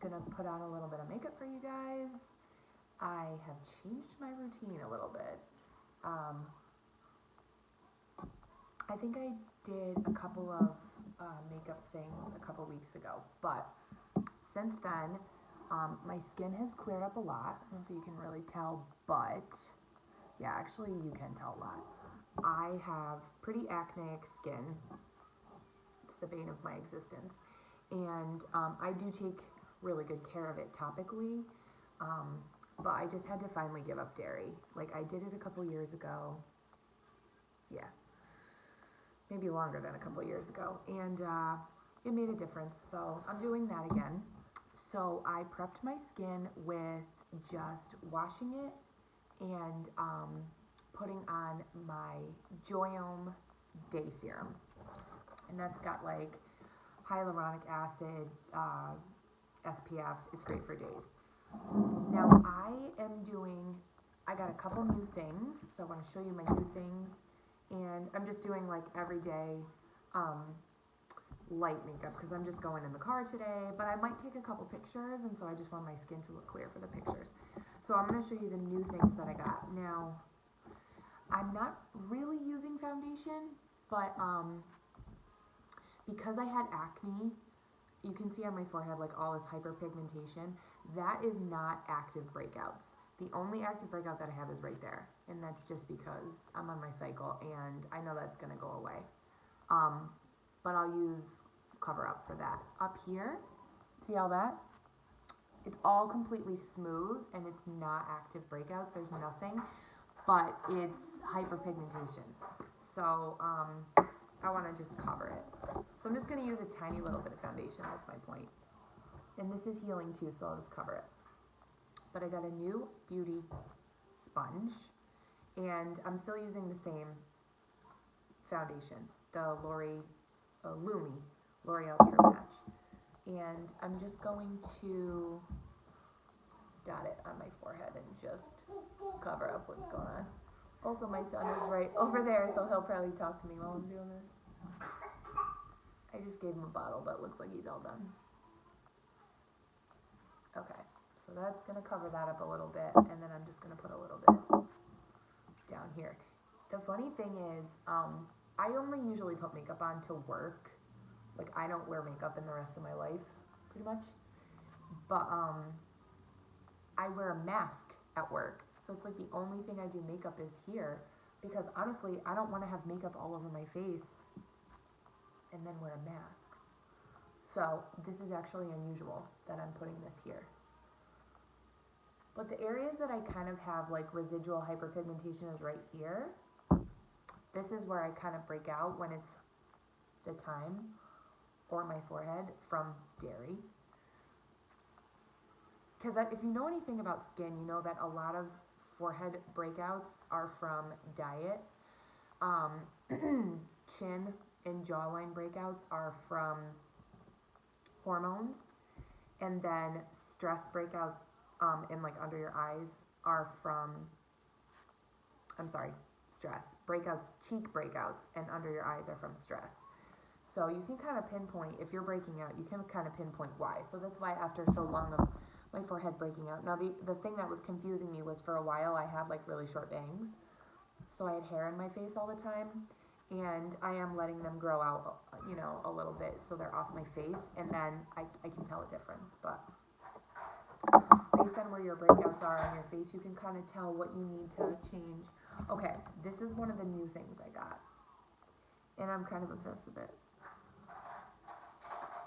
gonna put on a little bit of makeup for you guys. I have changed my routine a little bit. I think I did a couple of makeup things a couple weeks ago, but since then, my skin has cleared up a lot. I don't know if you can really tell, but yeah, actually you can tell a lot. I have pretty acneic skin. It's the bane of my existence. And I do take really good care of it topically, but I just had to finally give up dairy. Like, I did it a couple years ago. Yeah, maybe longer than a couple years ago. And it made a difference, so I'm doing that again. So I prepped my skin with just washing it and putting on my Joyome Day Serum. And that's got like hyaluronic acid, SPF. It's great for days. Now I got a couple new things, so I want to show you my new things. And I'm just doing like everyday light makeup because I'm just going in the car today, but I might take a couple pictures, and so I just want my skin to look clear for the pictures. So I'm going to show you the new things that I got. Now, I'm not really using foundation, but because I had acne, you can see on my forehead like all this hyperpigmentation. That is not active breakouts. The only active breakout that I have is right there, and that's just because I'm on my cycle and I know that's going to go away. But I'll use Cover Up for that. Up here, see all that? It's all completely smooth and it's not active breakouts. There's nothing, but it's hyperpigmentation. So I want to just cover it. So I'm just going to use a tiny little bit of foundation. That's my point. And this is healing too, so I'll just cover it. But I got a new beauty sponge, and I'm still using the same foundation, the Lumi L'Oreal True Match. And I'm just going to dot it on my forehead and just cover up what's going on. Also, my son is right over there, so he'll probably talk to me while I'm doing this. I just gave him a bottle, but it looks like he's all done. Okay, so that's going to cover that up a little bit, and then I'm just going to put a little bit down here. The funny thing is, I only usually put makeup on to work. Like, I don't wear makeup in the rest of my life, pretty much. But I wear a mask at work. So it's like the only thing I do makeup is here. Because honestly, I don't want to have makeup all over my face and then wear a mask. So this is actually unusual that I'm putting this here. But the areas that I kind of have like residual hyperpigmentation is right here. This is where I kind of break out when it's the time, or my forehead from dairy. Because if you know anything about skin, you know that a lot of forehead breakouts are from diet. Chin and jawline breakouts are from hormones. And then stress breakouts in like under your eyes are from, stress. Breakouts, cheek breakouts and under your eyes are from stress. So you can kind of pinpoint, if you're breaking out, you can kind of pinpoint why. So that's why after so long of my forehead breaking out. Now the thing that was confusing me was for a while I had like really short bangs. So I had hair in my face all the time. And I am letting them grow out, you know, a little bit so they're off my face. And then I can tell a difference. But based on where your breakouts are on your face, you can kind of tell what you need to change. Okay, this is one of the new things I got. And I'm kind of obsessed with it.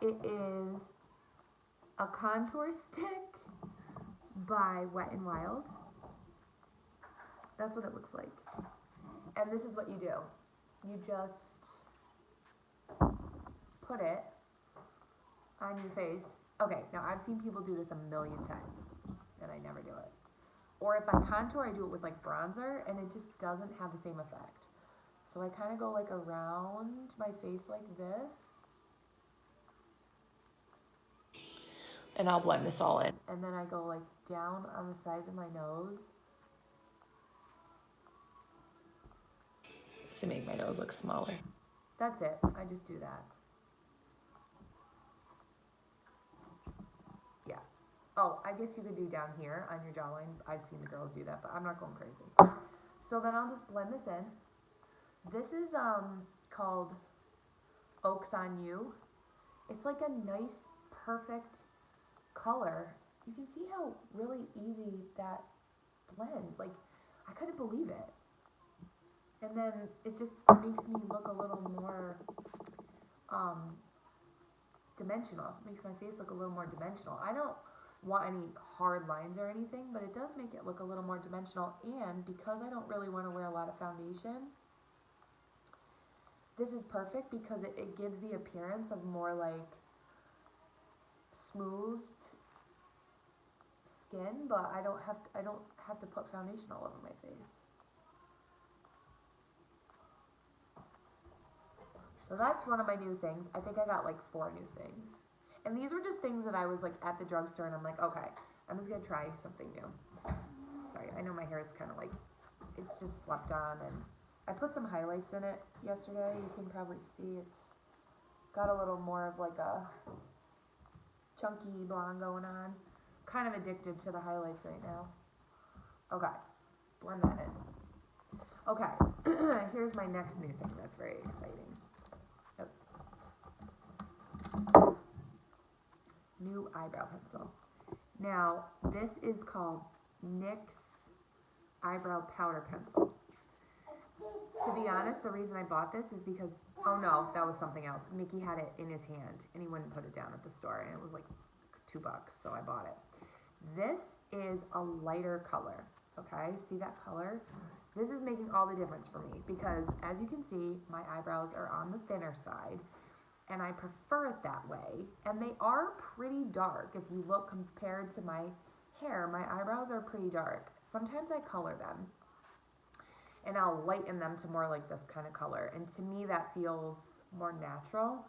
It is a contour stick by Wet n Wild. That's what it looks like. And this is what you do. You just put it on your face. Okay, now I've seen people do this a million times, and I never do it. Or if I contour, I do it with like bronzer, and it just doesn't have the same effect. So I kind of go like around my face like this. And I'll blend this all in. And then I go like down on the sides of my nose to make my nose look smaller. That's it. I just do that. Yeah. Oh, I guess you could do down here on your jawline. I've seen the girls do that, but I'm not going crazy. So then I'll just blend this in. This is called Oaks on You. It's like a nice, perfect color. You can see how really easy that blends. Like, I couldn't believe it. And then it just makes me look a little more dimensional. It makes my face look a little more dimensional. I don't want any hard lines or anything, but it does make it look a little more dimensional. And because I don't really want to wear a lot of foundation, this is perfect because it gives the appearance of more like smoothed skin, but I don't have to put foundation all over my face. So that's one of my new things. I think I got like 4 new things. And these were just things that I was like at the drugstore and I'm like, okay, I'm just gonna try something new. Sorry, I know my hair is kind of like, it's just slept on, and I put some highlights in it yesterday. You can probably see it's got a little more of like a chunky blonde going on. Kind of addicted to the highlights right now. Okay, blend that in. Okay, here's my next new thing that's very exciting. New eyebrow pencil. Now, this is called NYX Eyebrow Powder Pencil. To be honest, the reason I bought this is because, oh no, that was something else. Mickey had it in his hand and he wouldn't put it down at the store, and it was like $2, so I bought it. This is a lighter color, okay? See that color? This is making all the difference for me because, as you can see, my eyebrows are on the thinner side, and I prefer it that way. And they are pretty dark. If you look compared to my hair, my eyebrows are pretty dark. Sometimes I color them, and I'll lighten them to more like this kind of color. And to me, that feels more natural.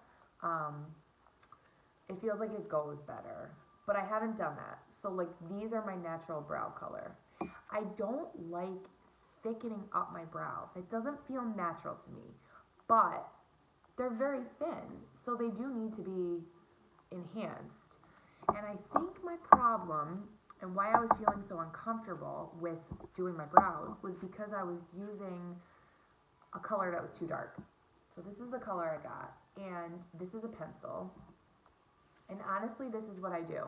It feels like it goes better. But I haven't done that. So like these are my natural brow color. I don't like thickening up my brow. It doesn't feel natural to me. But they're very thin, so they do need to be enhanced. And I think my problem, and why I was feeling so uncomfortable with doing my brows, was because I was using a color that was too dark. So this is the color I got, and this is a pencil. And honestly, this is what I do.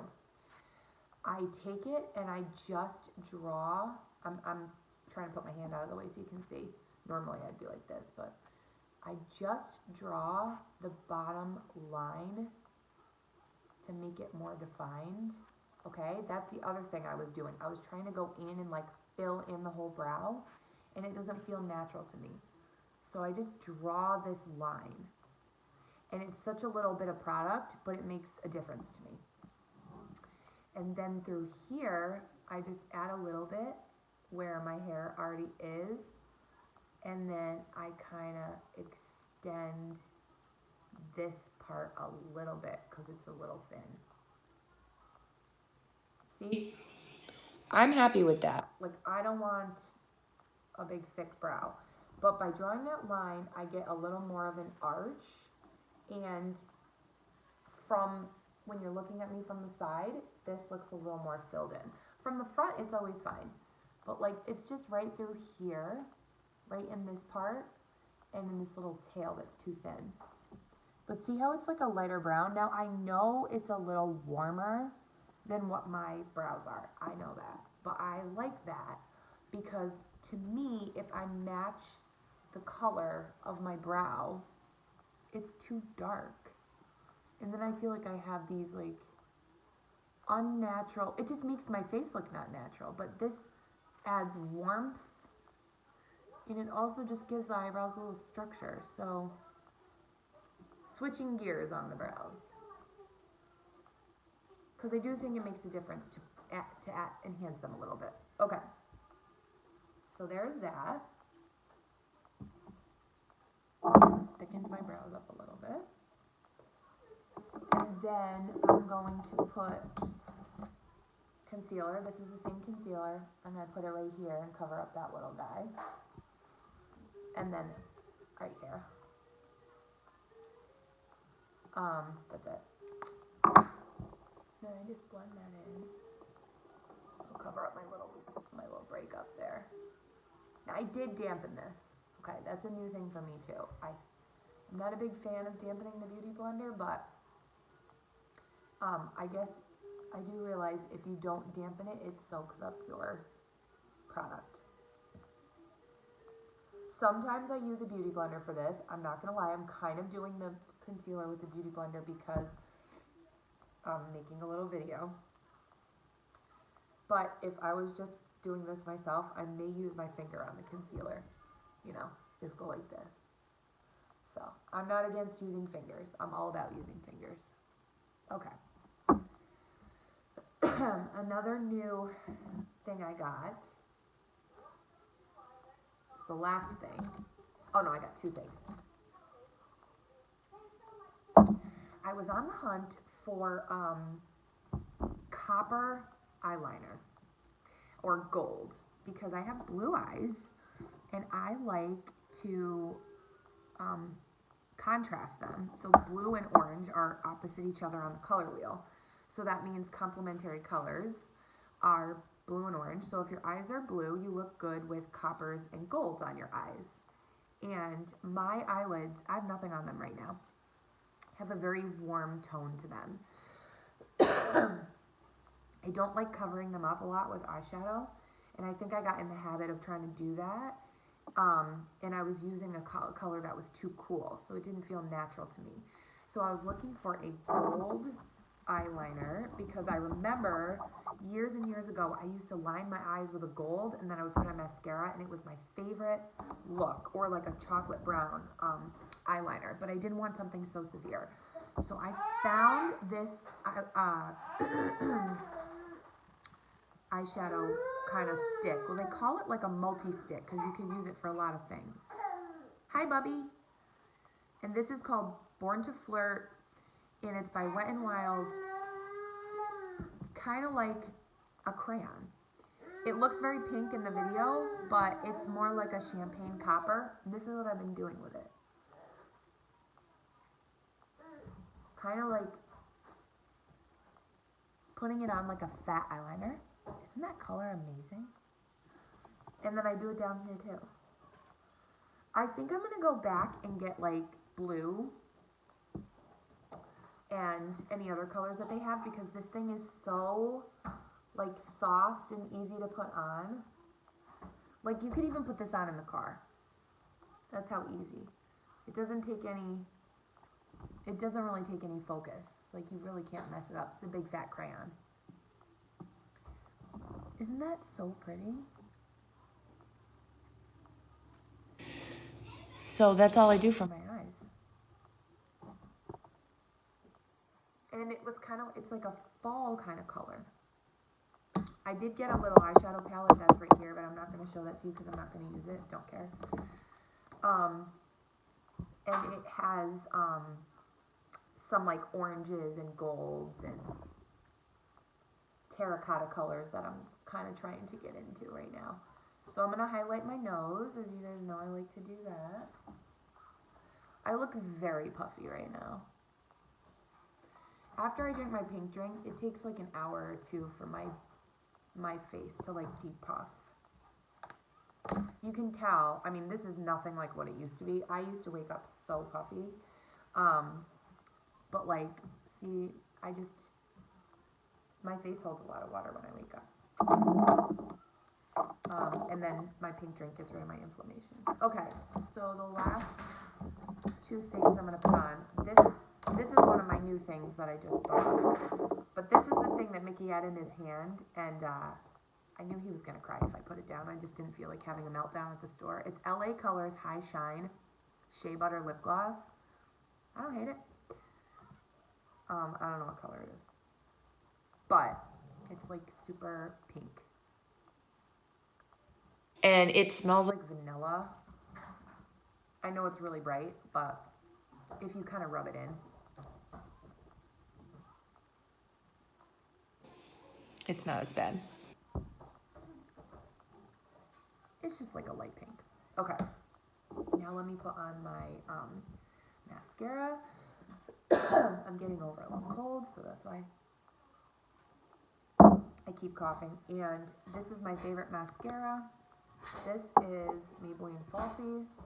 I take it and I just draw. I'm trying to put my hand out of the way so you can see. Normally I'd be like this, but I just draw the bottom line to make it more defined. Okay, that's the other thing I was doing. I was trying to go in and like fill in the whole brow, and it doesn't feel natural to me. So I just draw this line. And it's such a little bit of product, but it makes a difference to me. And then through here, I just add a little bit where my hair already is. And then I kind of extend this part a little bit because it's a little thin. See? I'm happy with that. Like, I don't want a big thick brow. But by drawing that line, I get a little more of an arch. And from when you're looking at me from the side, this looks a little more filled in. From the front, it's always fine. But like, it's just right through here, right in this part, and in this little tail that's too thin. But see how it's like a lighter brown? Now I know it's a little warmer than what my brows are. I know that. But I like that because to me, if I match the color of my brow, it's too dark. And then I feel like I have these like unnatural, it just makes my face look not natural, but this adds warmth, and it also just gives the eyebrows a little structure. So switching gears on the brows, because I do think it makes a difference to enhance them a little bit. Okay, so there's that. Thickened my brows up a little bit. And then I'm going to put concealer. This is the same concealer. I'm going to put it right here and cover up that little guy. And then right here. That's it. Then I just blend that in. cover up my little breakup there. Now I did dampen this. Okay, that's a new thing for me too. I'm not a big fan of dampening the Beauty Blender, but I guess I do realize if you don't dampen it, it soaks up your product. Sometimes I use a Beauty Blender for this. I'm not gonna lie, I'm kind of doing the concealer with the Beauty Blender because I'm making a little video. But if I was just doing this myself, I may use my finger on the concealer. You know, just go like this. So, I'm not against using fingers. I'm all about using fingers. Okay. Another new thing I got. It's the last thing. Oh no, I got two things. I was on the hunt for copper eyeliner or gold because I have blue eyes and I like to contrast them. So blue and orange are opposite each other on the color wheel. So that means complementary colors are blue and orange. So if your eyes are blue, you look good with coppers and golds on your eyes. And my eyelids, I have nothing on them right now, have a very warm tone to them. I don't like covering them up a lot with eyeshadow, and I think I got in the habit of trying to do that, and I was using a color that was too cool, so it didn't feel natural to me. So I was looking for a gold eyeliner because I remember years and years ago I used to line my eyes with a gold and then I would put on mascara and it was my favorite look, or like a chocolate brown eyeliner, but I didn't want something so severe. So I found this eyeshadow kind of stick. Well, they call it like a multi-stick because you can use it for a lot of things. Hi, Bubby. And this is called Born to Flirt, and it's by Wet n Wild. It's kind of like a crayon. It looks very pink in the video, but it's more like a champagne copper. And this is what I've been doing with it. Kind of like putting it on like a fat eyeliner. Isn't that color amazing? And then I do it down here too. I think I'm gonna go back and get like blue and any other colors that they have because this thing is so like soft and easy to put on. Like you could even put this on in the car. That's how easy. It doesn't really take any focus. Like you really can't mess it up. It's a big fat crayon. Isn't that so pretty? So that's all I do for my eyes. And it was kind of, it's like a fall kind of color. I did get a little eyeshadow palette that's right here, but I'm not going to show that to you because I'm not going to use it. Don't care. And it has some like oranges and golds and terracotta colors that I'm kind of trying to get into right now. So I'm going to highlight my nose. As you guys know, I like to do that. I look very puffy right now. After I drink my pink drink, it takes like an hour or two for my face to like depuff. You can tell, I mean, this is nothing like what it used to be. I used to wake up so puffy. But like, see, my face holds a lot of water when I wake up. And then my pink drink gets rid of my inflammation. Okay, so the last two things I'm gonna put on. This is one of my new things that I just bought. But this is the thing that Mickey had in his hand, and I knew he was gonna cry if I put it down. I just didn't feel like having a meltdown at the store. It's LA Colors High Shine Shea Butter Lip Gloss. I don't hate it. I don't know what color it is. But it's like super pink. And it smells like vanilla. I know it's really bright, but if you kind of rub it in, it's not as bad. It's just like a light pink. Okay. Now let me put on my mascara. I'm getting over a long cold, so that's why. I keep coughing. And this is my favorite mascara. This is Maybelline Falsies.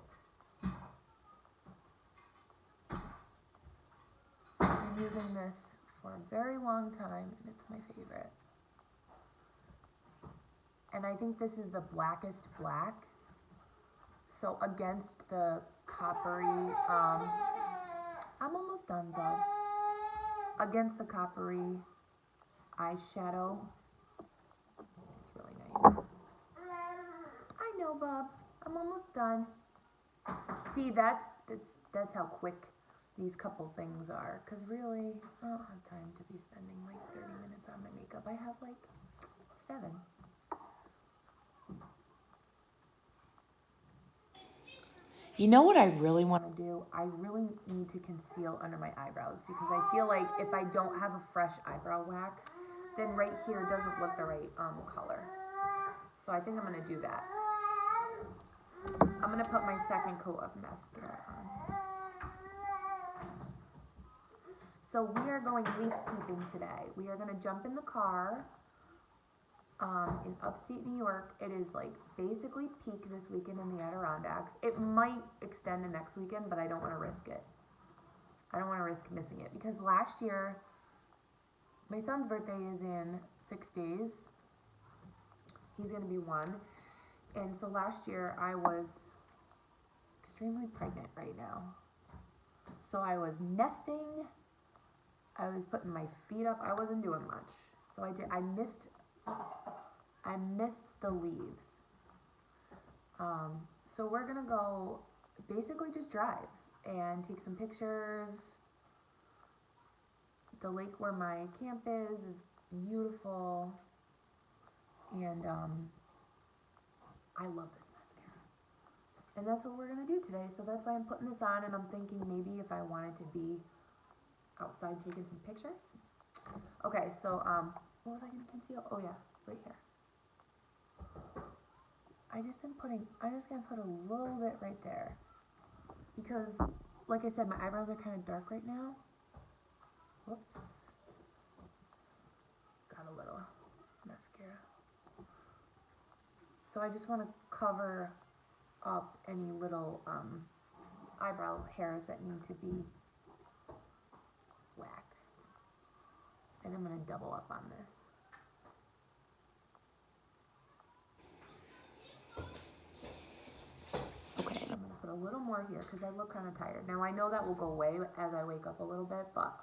I've been using this for a very long time, and it's my favorite. And I think this is the blackest black. So against the coppery, I'm almost done, bub. Against the coppery eyeshadow, it's really nice. I know, bub. I'm almost done. See, that's how quick these couple things are. Cause really, I don't have time to be spending like 30 minutes on my makeup. I have like 7. You know what I really want to do? I really need to conceal under my eyebrows because I feel like if I don't have a fresh eyebrow wax, then right here doesn't look the right color. So I think I'm going to do that. I'm going to put my second coat of mascara on. So we are going leaf peeping today. We are going to jump in the car in upstate New York. It is like basically peak this weekend in the Adirondacks. It might extend to next weekend, but I don't want to risk it. I don't want to risk missing it because last year, my son's birthday is in 6 days. He's going to be 1. And so last year I was extremely pregnant right now. So I was nesting. I was putting my feet up. I wasn't doing much. So I missed the leaves. So we're gonna go basically just drive and take some pictures. The lake where my camp is beautiful. And I love this mascara. And that's what we're gonna do today. So that's why I'm putting this on, and I'm thinking maybe if I wanted to be outside taking some pictures. Okay, so what was I gonna conceal? Oh yeah, right here. I'm just gonna put a little bit right there because, like I said, my eyebrows are kind of dark right now. Whoops. Got a little mascara. So I just want to cover up any little eyebrow hairs that need to be waxed. And I'm going to double up on this. Okay, and I'm going to put a little more here because I look kind of tired. Now I know that will go away as I wake up a little bit, but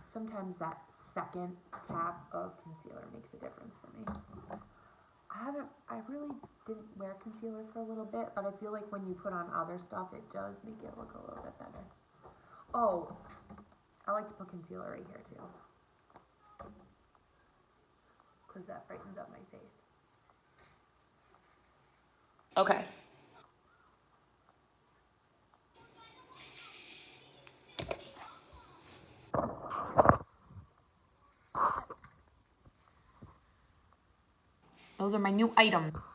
sometimes that second tap of concealer makes a difference for me. I really didn't wear concealer for a little bit, but I feel like when you put on other stuff, it does make it look a little bit better. Oh, I like to put concealer right here too, because that brightens up my face. Okay. Those are my new items.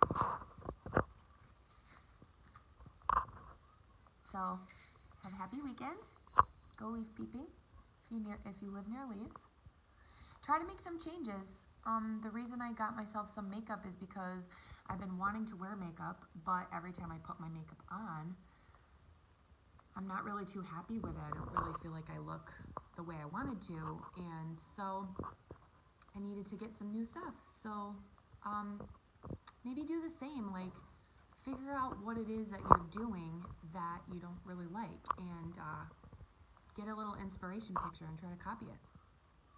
So, have a happy weekend. Go leaf peeping if you live near leaves. Try to make some changes. The reason I got myself some makeup is because I've been wanting to wear makeup, but every time I put my makeup on, I'm not really too happy with it. I don't really feel like I look the way I wanted to, and so I needed to get some new stuff. So maybe do the same, like figure out what it is that you're doing that you don't really like, and get a little inspiration picture and try to copy it.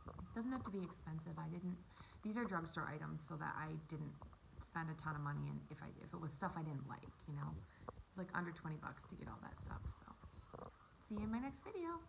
It doesn't have to be expensive. These are drugstore items, so that I didn't spend a ton of money, and if it was stuff I didn't like, it's like under $20 to get all that stuff. So see you in my next video.